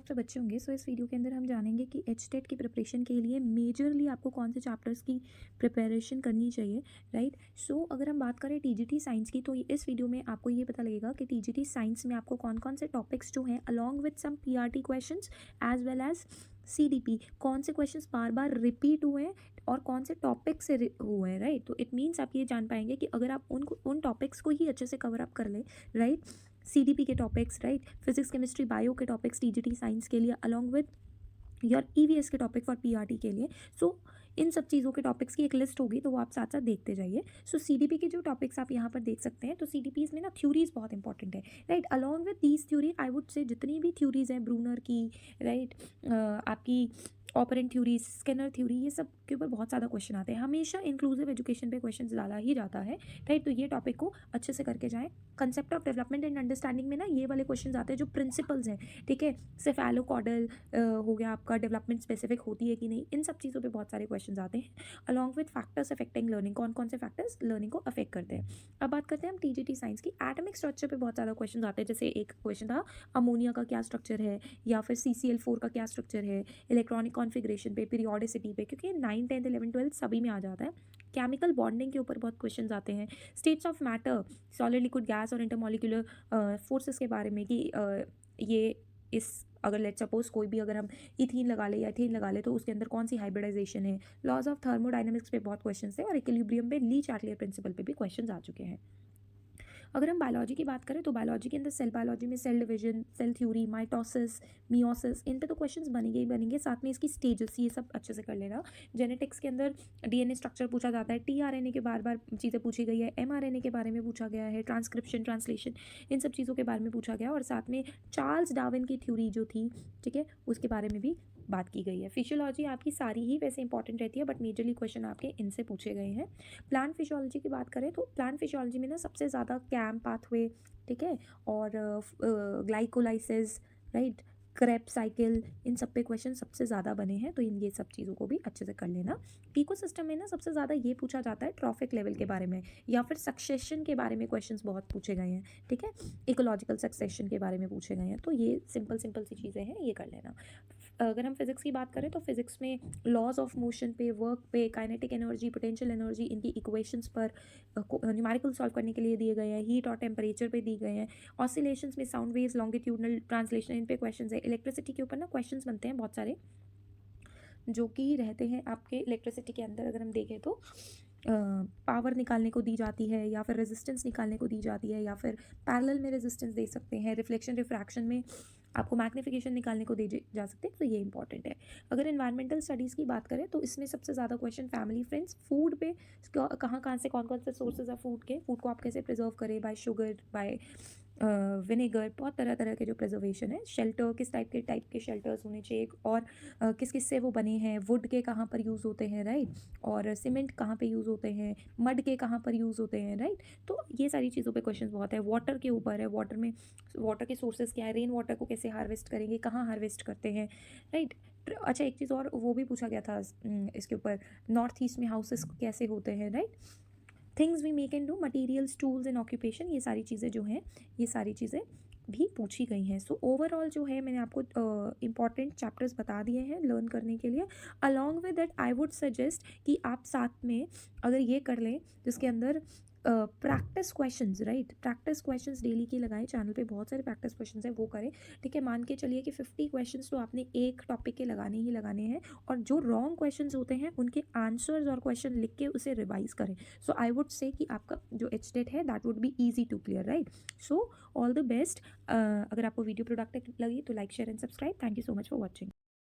से बच्चे होंगे, सो इस वीडियो के अंदर हम जानेंगे कि एचटेट की प्रिपरेशन के लिए मेजरली आपको कौन से चैप्टर्स की प्रिपरेशन करनी चाहिए, राइट। सो अगर हम बात करें टीजीटी साइंस की, तो इस वीडियो में आपको ये पता लगेगा कि टीजीटी साइंस में आपको कौन कौन से टॉपिक्स जो हैं along with some PRT questions as well as CDP, कौन से क्वेश्चंस बार बार रिपीट हुए हैं और कौन से टॉपिक से हुए हैं, राइट। तो इट मीन्स आप ये जान पाएंगे कि अगर आप उन टॉपिक्स को ही अच्छे से कवर अप कर ले, राइट, सीडीपी के topics, right, physics chemistry bio के टॉपिक्स टीजीटी साइंस के लिए अलॉन्ग विद योर ईवीएस के टॉपिक फॉर पीआरटी के लिए। सो इन सब चीज़ों के टॉपिक्स की एक लिस्ट होगी, तो वो आप साथ साथ देखते जाइए। सो सीडीपी के जो टॉपिक्स आप यहाँ पर देख सकते हैं, तो सीडीपीज में ना थ्योरीज बहुत इंपॉर्टेंट है, right. Along with these theory I would say जितनी भी थ्योरीज हैं ब्रूनर की, राइट, आपकी ऑपरेंट थ्योरी, स्कैनर थ्योरी, ये सब के ऊपर बहुत ज़्यादा क्वेश्चन आते हैं। हमेशा इंक्लूसिव एजुकेशन पे क्वेश्चन डाला ही जाता है, राइट। तो ये टॉपिक को अच्छे से करके जाएं। Concept of development and understanding में ना ये वाले क्वेश्चन आते हैं जो प्रिंसिपल्स हैं, ठीक है। सेफेलोकॉडल हो गया आपका, डेवलपमेंट स्पेसिफिक होती है कि नहीं, इन सब चीज़ों पे बहुत सारे क्वेश्चन आते हैं। Along with factors affecting learning, कौन कौन से फैक्टर्स लर्निंग को अफेक्ट करते हैं। अब बात करते हैं हम टीजीटी साइंस की। एटमिक स्ट्रक्चर पे बहुत ज़्यादा क्वेश्चन आते हैं, जैसे एक क्वेश्चन था अमोनिया का क्या स्ट्रक्चर है, या फिर CCl4 का क्या स्ट्रक्चर है, इलेक्ट्रॉनिक कॉन्फिग्रेशन पे, पीरियोडिसिटी पे, क्योंकि 9, 10, 11, 12 सभी में आ जाता है। केमिकल बॉन्डिंग के ऊपर बहुत क्वेश्चंस आते हैं। States of matter, solid, liquid, gas और इंटरमॉलिक्यूलर फोर्सेस के बारे में कि ये इस अगर लेट सपोज कोई भी अगर हम इथीन लगा ले या एथीन लगा ले, तो उसके अंदर कौन सी हाइब्रिडाइजेशन है। लॉज ऑफ थर्मोडाइनमिक्स पे बहुत क्वेश्चन है, और इक्विलिब्रियम पे ली चार्टियर प्रिंसिपल पे भी क्वेश्चन आ चुके हैं। अगर हम बायोलॉजी की बात करें, तो बायोलॉजी के अंदर सेल बायोलॉजी में cell division, cell theory, mitosis, meiosis, इन पे तो क्वेश्चंस बनेंगे ही बनेंगे। साथ में इसकी स्टेजेस, ये सब अच्छे से कर लेना। जेनेटिक्स के अंदर डीएनए स्ट्रक्चर पूछा जाता है, टीआरएनए के बार बार चीज़ें पूछी गई है, एमआरएनए के बारे में पूछा गया है, ट्रांसक्रिप्शन, ट्रांसलेशन, इन सब चीज़ों के बारे में पूछा गया। और साथ में चार्ल्स डार्विन की थ्योरी जो थी, ठीक है, उसके बारे में भी बात की गई है। फिजियोलॉजी आपकी सारी ही वैसे इंपॉर्टेंट रहती है, बट मेजरली क्वेश्चन आपके इनसे पूछे गए हैं। प्लांट फिजियोलॉजी की बात करें, तो प्लांट फिजियोलॉजी में ना सबसे ज़्यादा कैम पाथवे, ठीक है, और ग्लाइकोलाइसिस, राइट, क्रेब साइकिल, इन सब पे क्वेश्चन सबसे ज़्यादा बने हैं, तो इन ये सब चीज़ों को भी अच्छे से कर लेना। इकोसिस्टम में ना सबसे ज़्यादा ये पूछा जाता है ट्रॉफिक लेवल के बारे में, या फिर सक्सेशन के बारे में क्वेश्चंस बहुत पूछे गए हैं, ठीक है। इकोलॉजिकल सक्सेशन के बारे में पूछे गए हैं, तो ये सिंपल सिंपल सी चीज़ें हैं, ये कर लेना। अगर हम फिजिक्स की बात करें, तो फिजिक्स में लॉज ऑफ मोशन पे, वर्क पे, काइनेटिक एनर्जी, पोटेंशियल एनर्जी, इनकी इक्वेशंस पर न्यूमेरिकल सॉल्व करने के लिए दिए गए हैं। हीट और टेम्परेचर पे दिए गए हैं। ऑसिलेशंस में साउंड वेव्स, लॉन्गिट्यूडनल ट्रांसलेशन, इन पे क्वेश्चंस है। इलेक्ट्रिसिटी के ऊपर ना क्वेश्चंस बनते हैं बहुत सारे, जो कि रहते हैं आपके इलेक्ट्रिसिटी के अंदर। अगर हम देखें तो पावर निकालने को दी जाती है, या फिर रेजिस्टेंस निकालने को दी जाती है, या फिर पैरेलल में रेजिस्टेंस दे सकते हैं। रिफ्लेक्शन, रिफ्रैक्शन में आपको मैग्नीफिकेशन निकालने को दे जा सकते हैं, तो ये इंपॉर्टेंट है। अगर एनवायरमेंटल स्टडीज़ की बात करें, तो इसमें सबसे ज़्यादा क्वेश्चन फैमिली फ्रेंड्स, फूड पे कहाँ कहाँ से कौन कौन से सोर्सेज है फूड के, फूड को आप कैसे प्रिजर्व करें, बाय शुगर, बाय विनेगर, बहुत तरह तरह के जो प्रिजर्वेशन है। शेल्टर, किस टाइप के शेल्टर्स होने चाहिए, और किस किस से वो बने हैं, वुड के कहाँ पर यूज़ होते हैं, राइट, और सीमेंट कहाँ पे यूज़ होते हैं, मड के कहाँ पर यूज़ होते हैं, राइट। तो ये सारी चीज़ों पे क्वेश्चन बहुत है। वाटर के ऊपर है, वाटर में वाटर के सोर्सेज क्या है, रेन वाटर को कैसे हार्वेस्ट करेंगे, कहाँ हार्वेस्ट करते हैं, राइट। अच्छा, एक चीज़ और वो भी पूछा गया था इसके ऊपर, नॉर्थ ईस्ट में हाउसेस कैसे होते हैं, right. Things we make and do, materials, tools and occupation, ये सारी चीज़ें जो हैं, ये सारी चीज़ें भी पूछी गई हैं। सो ओवरऑल जो है, मैंने आपको इंपॉर्टेंट चैप्टर्स बता दिए हैं लर्न करने के लिए। Along with that I would suggest कि आप साथ में अगर ये कर लें, जिसके अंदर practice questions, right, practice questions daily की लगाएं। चैनल पे बहुत सारे प्रैक्टिस क्वेश्चंस हैं, वो करें, ठीक है। मान के चलिए कि 50 क्वेश्चंस तो आपने एक टॉपिक के लगाने ही लगाने हैं, और जो रॉन्ग क्वेश्चंस होते हैं उनके आंसर्स और क्वेश्चन लिख के उसे रिवाइज करें। सो आई वुड से कि आपका जो एचटेट है that would be easy to clear, right. So all the best. अगर आपको वीडियो प्रोडक्टिव लगी तो like, share and subscribe. Thank you so much for watching.